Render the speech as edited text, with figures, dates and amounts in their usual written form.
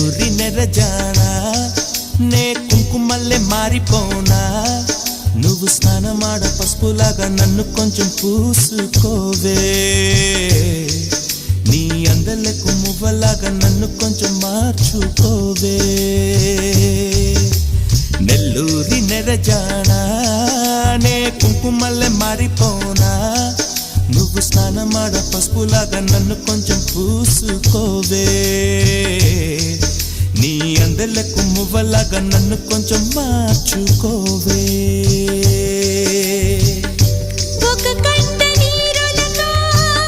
నెల్లూరి నెరజానా నే కుంకుమల్లే మారిపోనా నువ్వు స్నానమాడ పసుపులాగా నన్ను కొంచెం పూసుకోవే నీ అందలకు మువ్వలాగా నన్ను కొంచెం మార్చుకోవే నెల్లూరి నెరజానా నే కుంకుమల్లే మారిపోనా నువ్వు స్నానమాడ పసుపులాగా నన్ను కొంచెం పూసుకోవే నీ అందలకు మువ్వలాగా నన్ను కొంచెం మార్చుకోవే